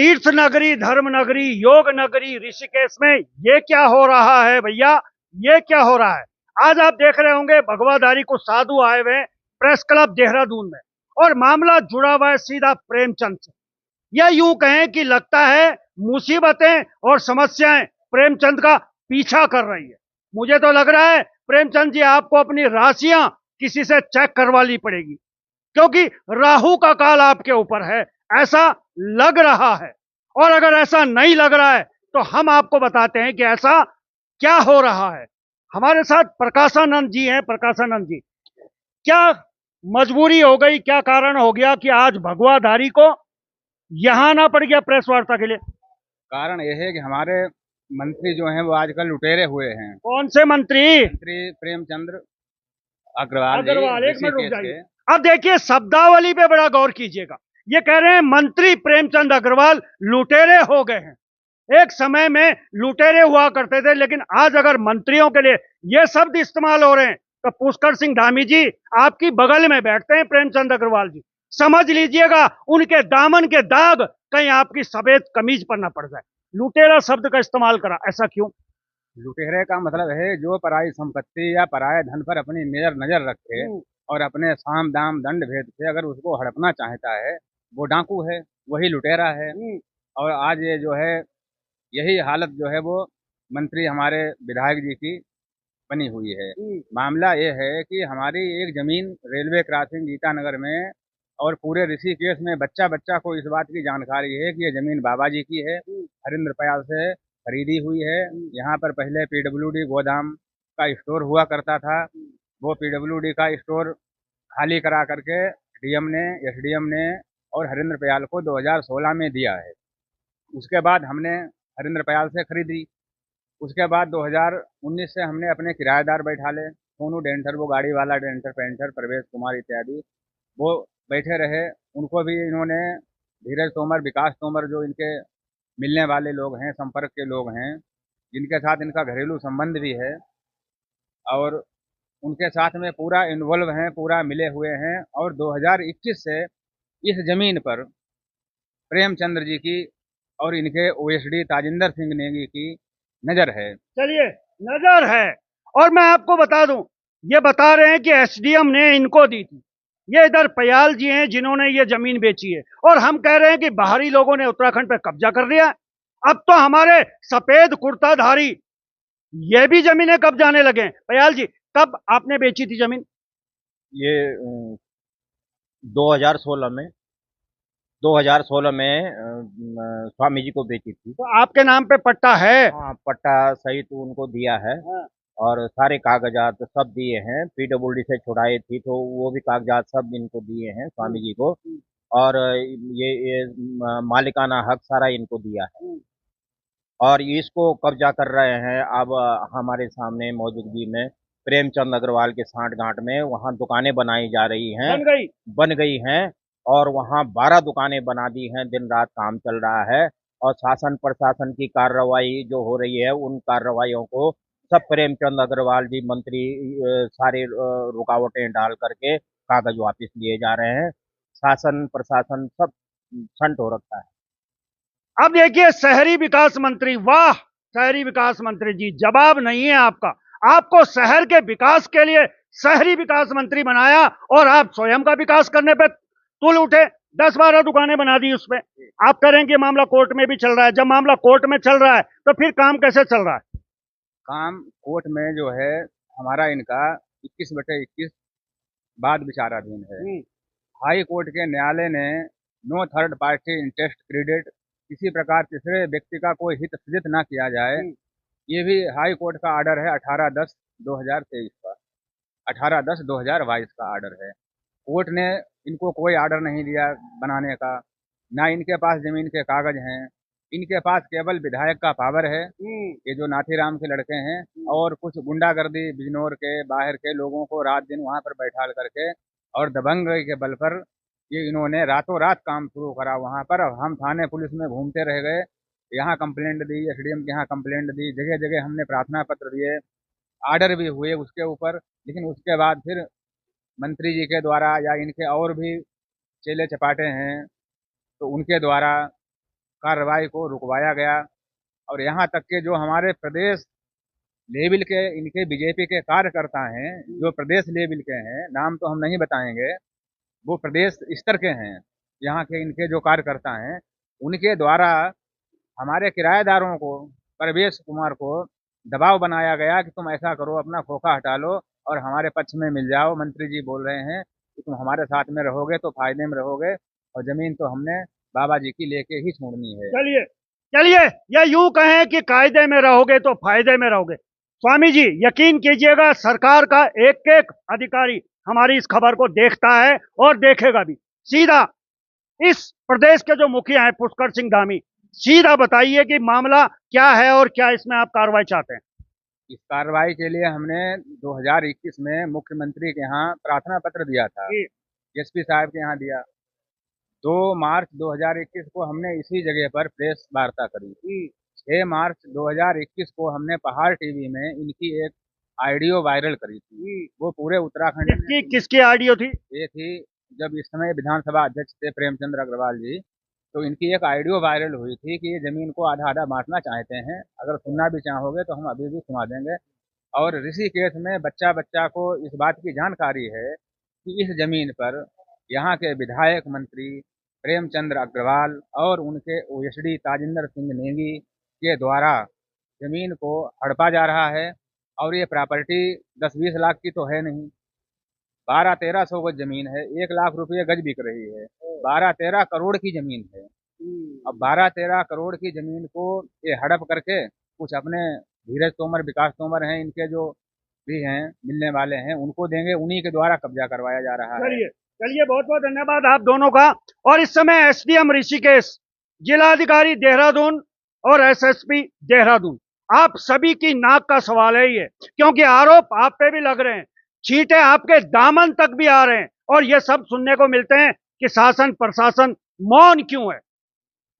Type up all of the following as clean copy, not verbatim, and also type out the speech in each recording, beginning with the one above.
तीर्थ नगरी, धर्म नगरी, योग नगरी ऋषिकेश में ये क्या हो रहा है भैया? ये क्या हो रहा है? आज आप देख रहे होंगे भगवाधारी कुछ साधु आए हुए हैं प्रेस क्लब देहरादून में, और मामला जुड़ा हुआ है सीधा प्रेमचंद से। या यूं कहें कि लगता है मुसीबतें और समस्याएं प्रेमचंद का पीछा कर रही है। मुझे तो लग रहा है प्रेमचंद जी आपको अपनी राशियां किसी से चेक करवा ली पड़ेगी, क्योंकि राहु का काल आपके ऊपर है, ऐसा लग रहा है। और अगर ऐसा नहीं लग रहा है तो हम आपको बताते हैं कि ऐसा क्या हो रहा है। हमारे साथ प्रकाशानंद जी हैं। प्रकाशानंद जी, क्या मजबूरी हो गई, क्या कारण हो गया कि आज भगवाधारी को यहां आना पड़ गया प्रेस वार्ता के लिए? कारण यह है कि हमारे मंत्री जो हैं वो आजकल लुटेरे हुए हैं। कौन से मंत्री? मंत्री प्रेमचंद्र अग्रवाल जी अग्रवाल, एक मिनट रुक ऋषिकेश जाइए। के। अब देखिए शब्दावली पे बड़ा गौर कीजिएगा। ये कह रहे हैं मंत्री प्रेमचंद अग्रवाल लुटेरे हो गए हैं। एक समय में लुटेरे हुआ करते थे, लेकिन आज अगर मंत्रियों के लिए ये शब्द इस्तेमाल हो रहे हैं तो पुष्कर सिंह धामी जी आपकी बगल में बैठते हैं प्रेमचंद अग्रवाल जी, समझ लीजिएगा उनके दामन के दाग कहीं आपकी सफेद कमीज पर ना पड़ जाए। लुटेरा शब्द का इस्तेमाल करा, ऐसा क्यों? लुटेरे का मतलब है जो पराई संपत्ति या पराये धन पर अपनी नजर नजर रखे और अपने साम दाम दंड भेद से अगर उसको हड़पना चाहता है, वो डाकू है, वही लुटेरा है। और आज ये जो है यही हालत जो है वो मंत्री हमारे विधायक जी की बनी हुई है। मामला ये है कि हमारी एक जमीन रेलवे क्रॉसिंग गीतानगर में और पूरे ऋषिकेश में बच्चा बच्चा को इस बात की जानकारी है कि ये जमीन बाबा जी की है, हरिंद्र पयाल से खरीदी हुई है। यहाँ पर पहले पीडब्ल्यूडी गोदाम का स्टोर हुआ करता था। वो पीडब्ल्यूडी का स्टोर खाली करा करके डीएम ने, एसडीएम ने और हरिंद्र पयाल को 2016 में दिया है। उसके बाद हमने हरिंद्र पयाल से खरीदी। उसके बाद 2019 से हमने अपने किराएदार बैठा ले, सोनू डेंटर, वो गाड़ी वाला डेंटर पेंटर, प्रवेश कुमार इत्यादि, वो बैठे रहे। उनको भी इन्होंने, धीरज तोमर, विकास तोमर, जो इनके मिलने वाले लोग हैं, संपर्क के लोग हैं, जिनके साथ इनका घरेलू संबंध भी है और उनके साथ में पूरा इन्वॉल्व हैं, पूरा मिले हुए हैं। और 2021 से इस जमीन पर प्रेमचंद्र जी की और इनके ओएसडी ताजिंदर सिंह नेगी की नजर है। चलिए, नजर है। और मैं आपको बता दूं, ये बता रहे हैं कि एसडीएम ने इनको दी थी। ये इधर पयाल जी हैं जिन्होंने ये जमीन बेची है, और हम कह रहे हैं कि बाहरी लोगों ने उत्तराखंड पे कब्जा कर लिया है। अब तो हमारे सफेद कुर्ताधारी ये भी जमीनें कब्जाने लगे हैं। पयाल जी, कब आपने बेची थी जमीन? ये 2016 में 2016 में स्वामी जी को बेची थी। तो आपके नाम पे पट्टा है? हाँ, पट्टा सहित उनको दिया है। हाँ। और सारे कागजात सब दिए हैं। पीडब्ल्यूडी से छुड़ाई थी तो वो भी कागजात सब इनको दिए हैं स्वामी जी को। और ये मालिकाना हक सारा इनको दिया है। और इसको कब्जा कर रहे हैं अब हमारे सामने मौजूदगी में प्रेमचंद अग्रवाल के सांठ गांठ में वहाँ दुकानें बनाई जा रही हैं, बन गई हैं। और वहाँ 12 दुकानें बना दी हैं, दिन रात काम चल रहा है। और शासन प्रशासन की कार्रवाई जो हो रही है, उन कार्रवाइयों को सब प्रेमचंद अग्रवाल जी मंत्री सारे रुकावटें डाल करके कागज वापिस लिए जा रहे हैं। शासन प्रशासन सब संट हो रखा है। अब देखिए शहरी विकास मंत्री, वाह शहरी विकास मंत्री जी, जवाब नहीं है आपका। आपको शहर के विकास के लिए शहरी विकास मंत्री बनाया और आप स्वयं का विकास करने पे तुल उठे। 10-12 दुकानें बना दी उसमें। आप कह रहे हैं कि मामला कोर्ट में भी चल रहा है। जब मामला कोर्ट में चल रहा है तो फिर काम कैसे चल रहा है? काम कोर्ट में जो है हमारा, इनका 21/21 बाद विचाराधीन है। हाई कोर्ट के न्यायालय ने no third party interest credit, किसी प्रकार तीसरे व्यक्ति का कोई हित सृजित ना किया जाए, ये भी हाई कोर्ट का आर्डर है 18/10/2023 का। 18/10/2022 का आर्डर है। कोर्ट ने इनको कोई आर्डर नहीं दिया बनाने का, ना इनके पास जमीन के कागज हैं। इनके पास केवल विधायक का पावर है, ये जो नाथीराम के लड़के हैं, और कुछ गुंडागर्दी बिजनौर के बाहर के लोगों को रात दिन वहां पर बैठाल करके और दबंगई के बल पर ये इन्होंने रातों रात काम शुरू करा वहां पर। अब हम थाने पुलिस में घूमते रह गए, यहाँ कंप्लेंट दी, एसडीएम के यहाँ कंप्लेंट दी, जगह जगह हमने प्रार्थना पत्र दिए, आर्डर भी हुए उसके ऊपर। लेकिन उसके बाद फिर मंत्री जी के द्वारा या इनके और भी चेले चपाटे हैं तो उनके द्वारा कार्रवाई को रुकवाया गया। और यहाँ तक के जो हमारे प्रदेश लेवल के इनके बीजेपी के कार्यकर्ता हैं, जो प्रदेश लेवल के हैं, नाम तो हम नहीं बताएंगे, वो प्रदेश स्तर के हैं, यहाँ के इनके जो कार्यकर्ता हैं, उनके द्वारा हमारे किराएदारों को, परवेश कुमार को दबाव बनाया गया कि तुम ऐसा करो, अपना खोखा हटा लो और हमारे पक्ष में मिल जाओ। मंत्री जी बोल रहे हैं कि तुम हमारे साथ में रहोगे तो फायदे में रहोगे, और जमीन तो हमने बाबा जी की लेके ही छोड़नी है। चलिए चलिए, या यूं कहें कि कायदे में रहोगे तो फायदे में रहोगे। स्वामी जी, यकीन कीजिएगा, सरकार का एक एक अधिकारी हमारी इस खबर को देखता है और देखेगा भी। सीधा इस प्रदेश के जो मुखिया हैं पुष्कर सिंह धामी, सीधा बताइए कि मामला क्या है और क्या इसमें आप कार्रवाई चाहते हैं। इस कार्रवाई के लिए हमने 2021 में मुख्यमंत्री के यहाँ प्रार्थना पत्र दिया था, एसपी साहब के यहाँ दिया। 2 मार्च 2021 को हमने इसी जगह पर प्रेस वार्ता करी। 6 मार्च 2021 को हमने पहाड़ टीवी में इनकी एक ऑडियो वायरल करी थी। वो पूरे उत्तराखंड में किसकी ऑडियो थी? ये थी जब इस समय विधानसभा अध्यक्ष थे प्रेमचंद्र अग्रवाल जी, तो इनकी एक ऑडियो वायरल हुई थी कि ये जमीन को आधा आधा बांटना चाहते हैं। अगर सुनना भी चाहोगे तो हम अभी भी सुना देंगे। और ऋषिकेश में बच्चा बच्चा को इस बात की जानकारी है कि इस जमीन पर यहाँ के विधायक मंत्री प्रेमचंद्र अग्रवाल और उनके ओएसडी ताजिंदर सिंह नेगी के द्वारा जमीन को हड़पा जा रहा है। और ये प्रॉपर्टी 10-20 लाख की तो है नहीं, 1200-1300 गज जमीन है, 1 लाख रुपये गज बिक रही है। 12-13 करोड़ की जमीन है। अब 12-13 करोड़ की जमीन को ये हड़प करके कुछ अपने धीरज तोमर, विकास तोमर हैं, इनके जो भी हैं मिलने वाले हैं, उनको देंगे, उन्हीं के द्वारा कब्जा करवाया जा रहा है। चलिए चलिए, बहुत बहुत धन्यवाद आप दोनों का। और इस समय एसडीएम ऋषिकेश, जिलाधिकारी देहरादून और एसएसपी देहरादून, आप सभी की नाक का सवाल है ये, क्योंकि आरोप आप पे भी लग रहे हैं, छींटे आपके दामन तक भी आ रहे हैं, और ये सब सुनने को मिलते हैं कि शासन प्रशासन मौन क्यों है।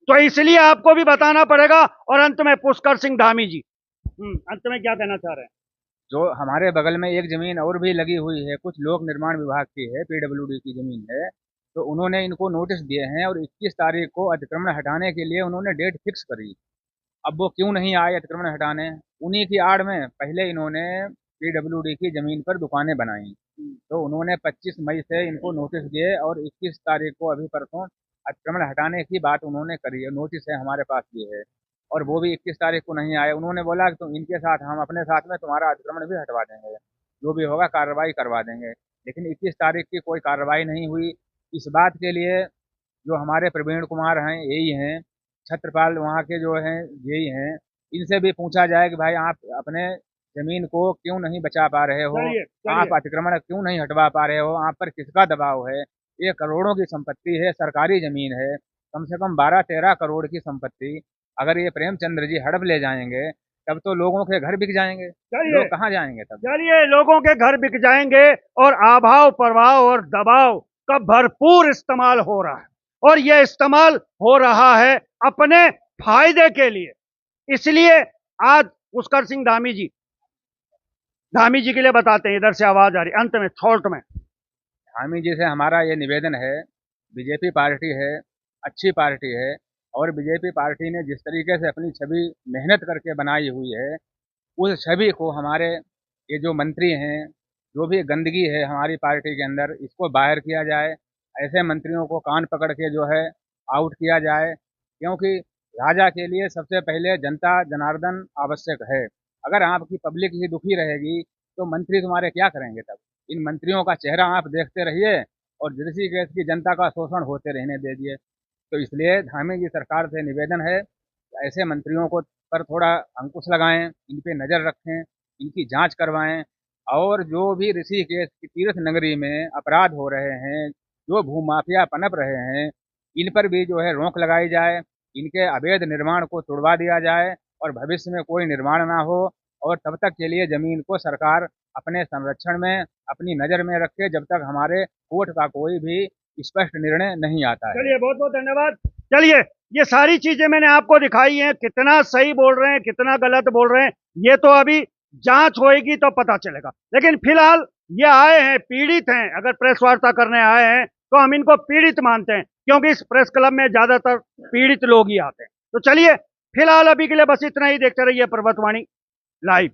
तो इसलिए आपको भी बताना पड़ेगा। और अंत में पुष्कर सिंह धामी जी, अंत में क्या कहना चाह रहे हैं? जो हमारे बगल में एक जमीन और भी लगी हुई है, कुछ लोक निर्माण विभाग की है, पीडब्ल्यूडी की जमीन है, तो उन्होंने इनको नोटिस दिए हैं और 21 तारीख को अतिक्रमण हटाने के लिए उन्होंने डेट फिक्स करी। अब वो क्यों नहीं आए अतिक्रमण हटाने? उन्हीं की आड़ में पहले इन्होंने पीडब्ल्यूडी की जमीन पर दुकानें बनाई, तो उन्होंने 25 मई से इनको नोटिस दिए और 21 तारीख को अभी परसों अतिक्रमण हटाने की बात उन्होंने करी है। नोटिस है हमारे पास ये है, और वो भी 21 तारीख को नहीं आए। उन्होंने बोला कि तुम इनके साथ, हम अपने साथ में तुम्हारा अतिक्रमण भी हटवा देंगे, जो भी होगा कार्रवाई करवा देंगे। लेकिन 21 तारीख की कोई कार्रवाई नहीं हुई। इस बात के लिए जो हमारे प्रवीण कुमार हैं, यही हैं, छत्रपाल वहाँ के जो हैं यही हैं, इनसे भी पूछा जाए कि भाई आप अपने जमीन को क्यों नहीं बचा पा रहे हो, आप अतिक्रमण क्यों नहीं हटवा पा रहे हो, आप पर किसका दबाव है? ये करोड़ों की संपत्ति है, सरकारी जमीन है, कम से कम 12-13 करोड़ की संपत्ति। अगर ये प्रेमचंद्र जी हड़प ले जाएंगे तब तो लोगों के घर बिक जाएंगे, लोग कहाँ जाएंगे तब? चलिए, लोगों के घर बिक जाएंगे और अभाव प्रभाव और दबाव का भरपूर इस्तेमाल हो रहा है, और यह इस्तेमाल हो रहा है अपने फायदे के लिए। इसलिए आज पुष्कर सिंह धामी जी के लिए बताते हैं, इधर से आवाज आ रही अंत में शॉर्ट में। धामी जी से हमारा ये निवेदन है, बीजेपी पार्टी है, अच्छी पार्टी है, और बीजेपी पार्टी ने जिस तरीके से अपनी छवि मेहनत करके बनाई हुई है, उस छवि को हमारे ये जो मंत्री हैं, जो भी गंदगी है हमारी पार्टी के अंदर, इसको बाहर किया जाए। ऐसे मंत्रियों को कान पकड़ के जो है आउट किया जाए, क्योंकि राजा के लिए सबसे पहले जनता जनार्दन आवश्यक है। अगर आपकी पब्लिक ही दुखी रहेगी तो मंत्री तुम्हारे क्या करेंगे तब? इन मंत्रियों का चेहरा आप देखते रहिए और ऋषिकेश की जनता का शोषण होते रहने दीजिए। तो इसलिए धामी जी सरकार से निवेदन है, ऐसे मंत्रियों को पर थोड़ा अंकुश लगाएं, इन पे नज़र रखें, इनकी जांच करवाएं, और जो भी ऋषिकेश की तीर्थ नगरी में अपराध हो रहे हैं, जो भूमाफिया पनप रहे हैं, इन पर भी जो है रोक लगाई जाए, इनके अवैध निर्माण को तुड़वा दिया जाए और भविष्य में कोई निर्माण ना हो। और तब तक के लिए जमीन को सरकार अपने संरक्षण में, अपनी नज़र में रखे, जब तक हमारे कोर्ट का कोई भी स्पष्ट निर्णय नहीं आता है। चलिए, बहुत बहुत धन्यवाद। चलिए, ये सारी चीजें मैंने आपको दिखाई हैं, कितना सही बोल रहे हैं, कितना गलत बोल रहे हैं, ये तो अभी जांच होएगी तो पता चलेगा। लेकिन फिलहाल ये आए हैं, पीड़ित हैं, अगर प्रेस वार्ता करने आए हैं तो हम इनको पीड़ित मानते हैं, क्योंकि इस प्रेस क्लब में ज्यादातर पीड़ित लोग ही आते हैं। तो चलिए फिलहाल अभी के लिए बस इतना ही, देखते रहिए पर्वतवाणी लाइव।